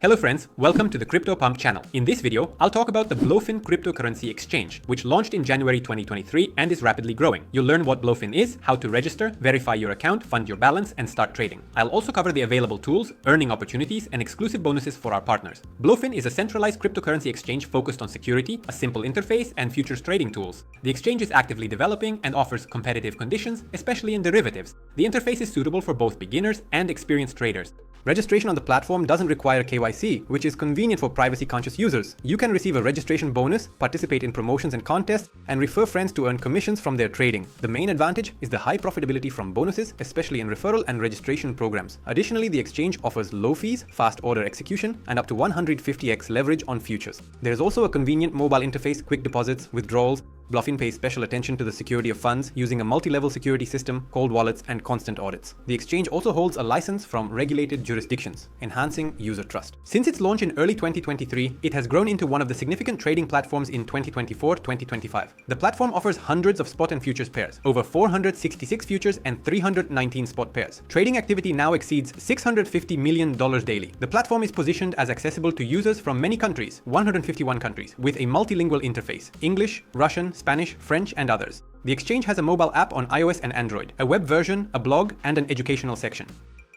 Hello friends, welcome to the Crypto Pump channel. In this video, I'll talk about the BLOFIN cryptocurrency exchange, which launched in January 2023 and is rapidly growing. You'll learn what BLOFIN is, how to register, verify your account, fund your balance, and start trading. I'll also cover the available tools, earning opportunities, and exclusive bonuses for our partners. BLOFIN is a centralized cryptocurrency exchange focused on security, a simple interface, and futures trading tools. The exchange is actively developing and offers competitive conditions, especially in derivatives. The interface is suitable for both beginners and experienced traders. Registration on the platform doesn't require KYC, which is convenient for privacy-conscious users. You can receive a registration bonus, participate in promotions and contests, and refer friends to earn commissions from their trading. The main advantage is the high profitability from bonuses, especially in referral and registration programs. Additionally, the exchange offers low fees, fast order execution, and up to 150x leverage on futures. There is also a convenient mobile interface, quick deposits, withdrawals. BLOFIN pays special attention to the security of funds using a multi-level security system, cold wallets, and constant audits. The exchange also holds a license from regulated jurisdictions, enhancing user trust. Since its launch in early 2023, it has grown into one of the significant trading platforms in 2024-2025. The platform offers hundreds of spot and futures pairs, over 466 futures and 319 spot pairs. Trading activity now exceeds $650 million daily. The platform is positioned as accessible to users from many countries, 151 countries, with a multilingual interface, English, Russian, Spanish, French, and others. The exchange has a mobile app on iOS and Android, a web version, a blog, and an educational section.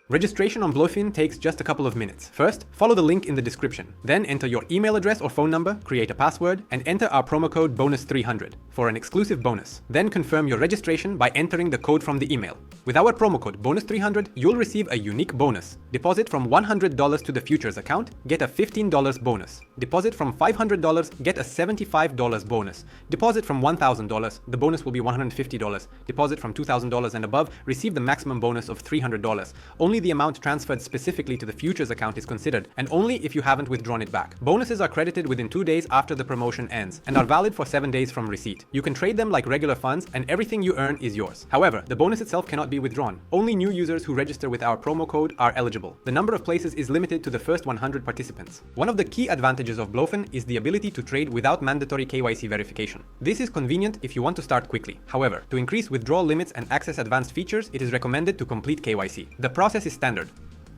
Registration on BLOFIN takes just a couple of minutes. First, follow the link in the description. Then enter your email address or phone number, create a password, and enter our promo code BONUS300 for an exclusive bonus. Then confirm your registration by entering the code from the email. With our promo code BONUS300, you'll receive a unique bonus. Deposit from $100 to the futures account, get a $15 bonus. Deposit from $500, get a $75 bonus. Deposit from $1,000, the bonus will be $150. Deposit from $2,000 and above, receive the maximum bonus of $300. Only the amount transferred specifically to the futures account is considered, and only if you haven't withdrawn it back. Bonuses are credited within 2 days after the promotion ends, and are valid for 7 days from receipt. You can trade them like regular funds, and everything you earn is yours. However, the bonus itself cannot be withdrawn. Only new users who register with our promo code are eligible. The number of places is limited to the first 100 participants. One of the key advantages of BLOFIN is the ability to trade without mandatory KYC verification. This is convenient if you want to start quickly. However, to increase withdrawal limits and access advanced features, it is recommended to complete KYC. The process is standard.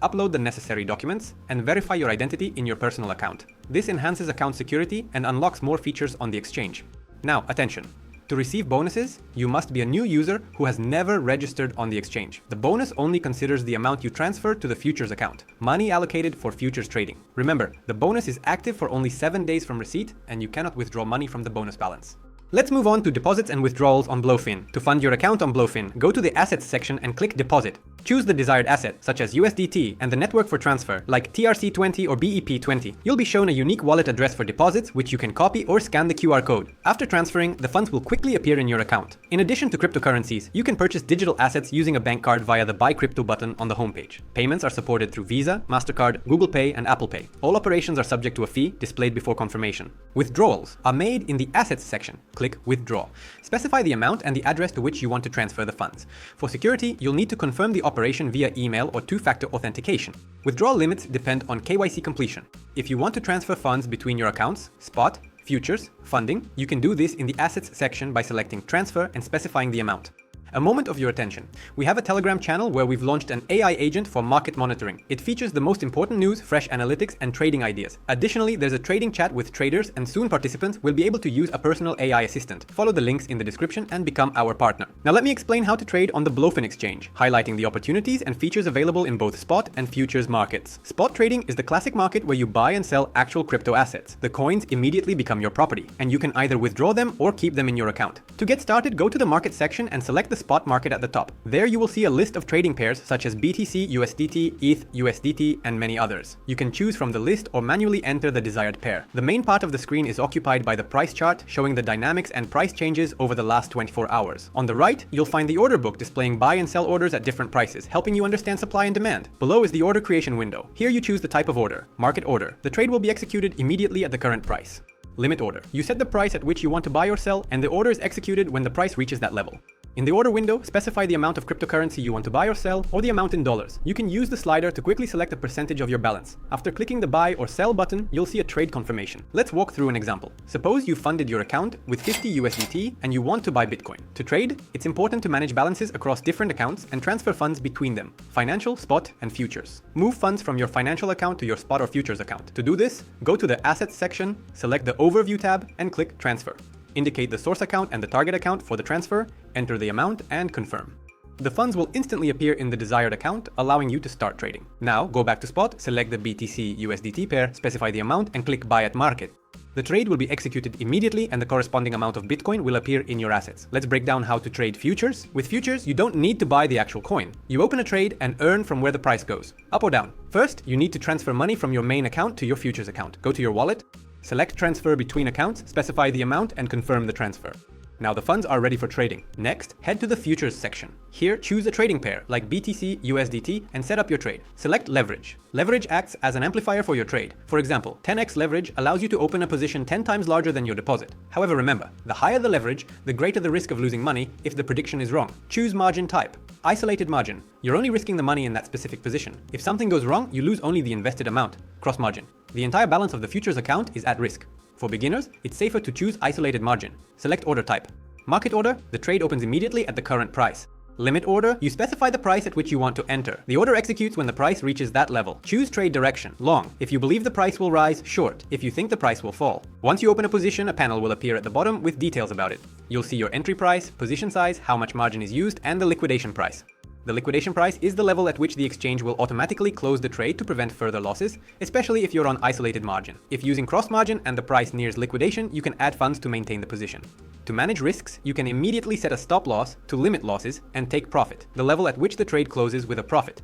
Upload the necessary documents and verify your identity in your personal account. This enhances account security and unlocks more features on the exchange. Now, attention. To receive bonuses, you must be a new user who has never registered on the exchange. The bonus only considers the amount you transfer to the futures account, money allocated for futures trading. Remember, the bonus is active for only 7 days from receipt, and you cannot withdraw money from the bonus balance. Let's move on to deposits and withdrawals on BLOFIN. To fund your account on BLOFIN, go to the Assets section and click Deposit. Choose the desired asset, such as USDT, and the network for transfer, like TRC20 or BEP20. You'll be shown a unique wallet address for deposits, which you can copy or scan the QR code. After transferring, the funds will quickly appear in your account. In addition to cryptocurrencies, you can purchase digital assets using a bank card via the Buy Crypto button on the homepage. Payments are supported through Visa, MasterCard, Google Pay, and Apple Pay. All operations are subject to a fee displayed before confirmation. Withdrawals are made in the Assets section. Click Withdraw. Specify the amount and the address to which you want to transfer the funds. For security, you'll need to confirm the operation via email or two-factor authentication. Withdrawal limits depend on KYC completion. If you want to transfer funds between your accounts, spot, futures, funding, you can do this in the Assets section by selecting Transfer and specifying the amount. A moment of your attention. We have a Telegram channel where we've launched an AI agent for market monitoring. It features the most important news, fresh analytics, and trading ideas. Additionally, there's a trading chat with traders, and soon participants will be able to use a personal AI assistant. Follow the links in the description and become our partner. Now let me explain how to trade on the BLOFIN exchange, highlighting the opportunities and features available in both spot and futures markets. Spot trading is the classic market where you buy and sell actual crypto assets. The coins immediately become your property, and you can either withdraw them or keep them in your account. To get started, go to the market section and select the spot market at the top. There you will see a list of trading pairs such as BTC, USDT, ETH, USDT, and many others. You can choose from the list or manually enter the desired pair. The main part of the screen is occupied by the price chart, showing the dynamics and price changes over the last 24 hours. On the right, you'll find the order book displaying buy and sell orders at different prices, helping you understand supply and demand. Below is the order creation window. Here you choose the type of order, market order. The trade will be executed immediately at the current price. Limit order. You set the price at which you want to buy or sell, and the order is executed when the price reaches that level. In the order window, specify the amount of cryptocurrency you want to buy or sell, or the amount in dollars. You can use the slider to quickly select a percentage of your balance. After clicking the buy or sell button, you'll see a trade confirmation. Let's walk through an example. Suppose you funded your account with 50 USDT and you want to buy Bitcoin. To trade, it's important to manage balances across different accounts and transfer funds between them: financial, spot, and futures. Move funds from your financial account to your spot or futures account. To do this, go to the Assets section, select the Overview tab, and click Transfer. Indicate the source account and the target account for the transfer, enter the amount, and confirm. The funds will instantly appear in the desired account, allowing you to start trading. Now, go back to spot, select the BTC USDT pair, specify the amount, and click Buy at Market. The trade will be executed immediately and the corresponding amount of Bitcoin will appear in your assets. Let's break down how to trade futures. With futures, you don't need to buy the actual coin. You open a trade and earn from where the price goes, up or down. First, you need to transfer money from your main account to your futures account. Go to your wallet, select Transfer between accounts, specify the amount, and confirm the transfer. Now the funds are ready for trading. Next, head to the futures section. Here, choose a trading pair like BTC USDT and set up your trade. Select leverage. Leverage acts as an amplifier for your trade. For example, 10x leverage allows you to open a position 10 times larger than your deposit. However, remember, the higher the leverage, the greater the risk of losing money if the prediction is wrong. Choose margin type. Isolated margin. You're only risking the money in that specific position. If something goes wrong, you lose only the invested amount. Cross margin. The entire balance of the futures account is at risk. For beginners, it's safer to choose isolated margin. Select order type. Market order, the trade opens immediately at the current price. Limit order, you specify the price at which you want to enter. The order executes when the price reaches that level. Choose trade direction, long. If you believe the price will rise, short. If you think the price will fall. Once you open a position, a panel will appear at the bottom with details about it. You'll see your entry price, position size, how much margin is used, and the liquidation price. The liquidation price is the level at which the exchange will automatically close the trade to prevent further losses, especially if you're on isolated margin. If using cross margin and the price nears liquidation, you can add funds to maintain the position. To manage risks, you can immediately set a stop loss to limit losses and take profit, the level at which the trade closes with a profit.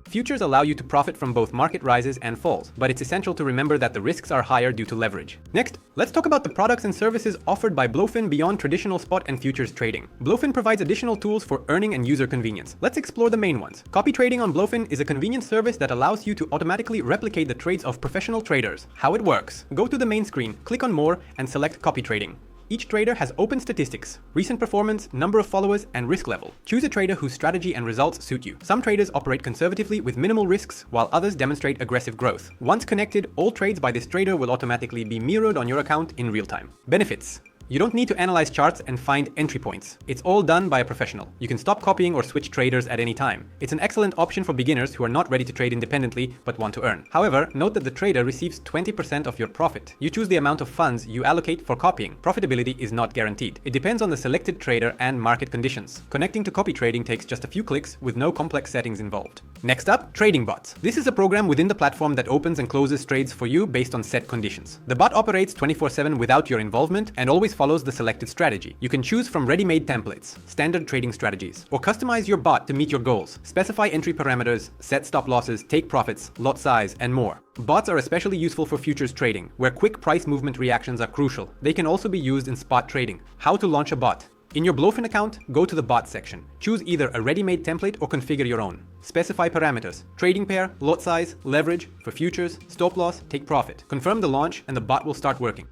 Futures allow you to profit from both market rises and falls, but it's essential to remember that the risks are higher due to leverage. Next, let's talk about the products and services offered by BLOFIN beyond traditional spot and futures trading. BLOFIN provides additional tools for earning and user convenience. Let's explore the main ones. Copy trading on BLOFIN is a convenient service that allows you to automatically replicate the trades of professional traders. How it works: go to the main screen, click on More, and select Copy Trading. Each trader has open statistics, recent performance, number of followers, and risk level. Choose a trader whose strategy and results suit you. Some traders operate conservatively with minimal risks, while others demonstrate aggressive growth. Once connected, all trades by this trader will automatically be mirrored on your account in real time. Benefits: you don't need to analyze charts and find entry points. It's all done by a professional. You can stop copying or switch traders at any time. It's an excellent option for beginners who are not ready to trade independently but want to earn. However, note that the trader receives 20% of your profit. You choose the amount of funds you allocate for copying. Profitability is not guaranteed. It depends on the selected trader and market conditions. Connecting to copy trading takes just a few clicks with no complex settings involved. Next up, Trading Bots. This is a program within the platform that opens and closes trades for you based on set conditions. The bot operates 24/7 without your involvement and always follows the selected strategy. You can choose from ready-made templates, standard trading strategies, or customize your bot to meet your goals. Specify entry parameters, set stop losses, take profits, lot size, and more. Bots are especially useful for futures trading, where quick price movement reactions are crucial. They can also be used in spot trading. How to launch a bot. In your BLOFIN account, go to the Bot section. Choose either a ready-made template or configure your own. Specify parameters: trading pair, lot size, leverage, for futures, stop loss, take profit. Confirm the launch and the bot will start working.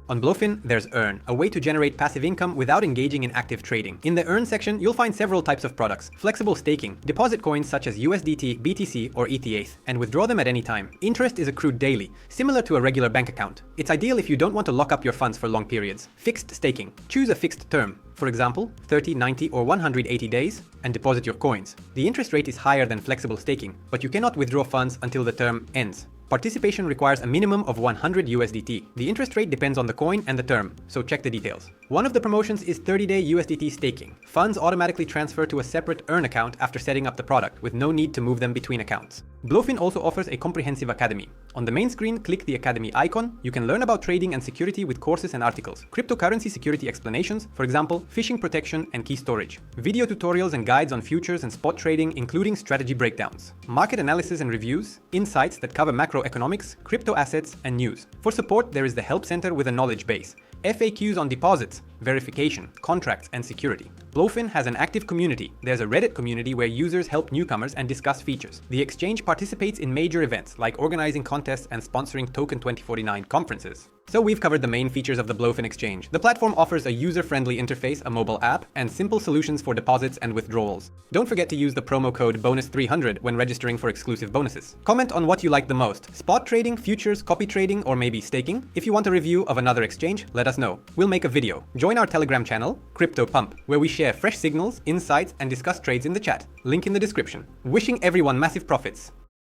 On BLOFIN, there's Earn, a way to generate passive income without engaging in active trading. In the Earn section, you'll find several types of products: flexible staking, deposit coins such as USDT, BTC, or ETH, and withdraw them at any time. Interest is accrued daily, similar to a regular bank account. It's ideal if you don't want to lock up your funds for long periods. Fixed staking. Choose a fixed term, for example, 30, 90, or 180 days, and deposit your coins. The interest rate is higher than flexible staking, but you cannot withdraw funds until the term ends. Participation requires a minimum of 100 USDT. The interest rate depends on the coin and the term, so check the details. One of the promotions is 30-day USDT staking. Funds automatically transfer to a separate Earn account after setting up the product, with no need to move them between accounts. BLOFIN also offers a comprehensive academy. On the main screen, click the academy icon. You can learn about trading and security with courses and articles. Cryptocurrency security explanations, for example, phishing protection and key storage. Video tutorials and guides on futures and spot trading, including strategy breakdowns. Market analysis and reviews, insights that cover macroeconomics, crypto assets, and news. For support, there is the Help Center with a knowledge base. FAQs on deposits, verification, contracts, and security. BLOFIN has an active community. There's a Reddit community where users help newcomers and discuss features. The exchange participates in major events like organizing contests and sponsoring Token 2049 conferences. So we've covered the main features of the BLOFIN exchange. The platform offers a user-friendly interface, a mobile app, and simple solutions for deposits and withdrawals. Don't forget to use the promo code BONUS300 when registering for exclusive bonuses. Comment on what you like the most: spot trading, futures, copy trading, or maybe staking. If you want a review of another exchange, let us know. We'll make a video. Join our Telegram channel, Crypto Pump, where we share fresh signals, insights, and discuss trades in the chat. Link in the description. Wishing everyone massive profits.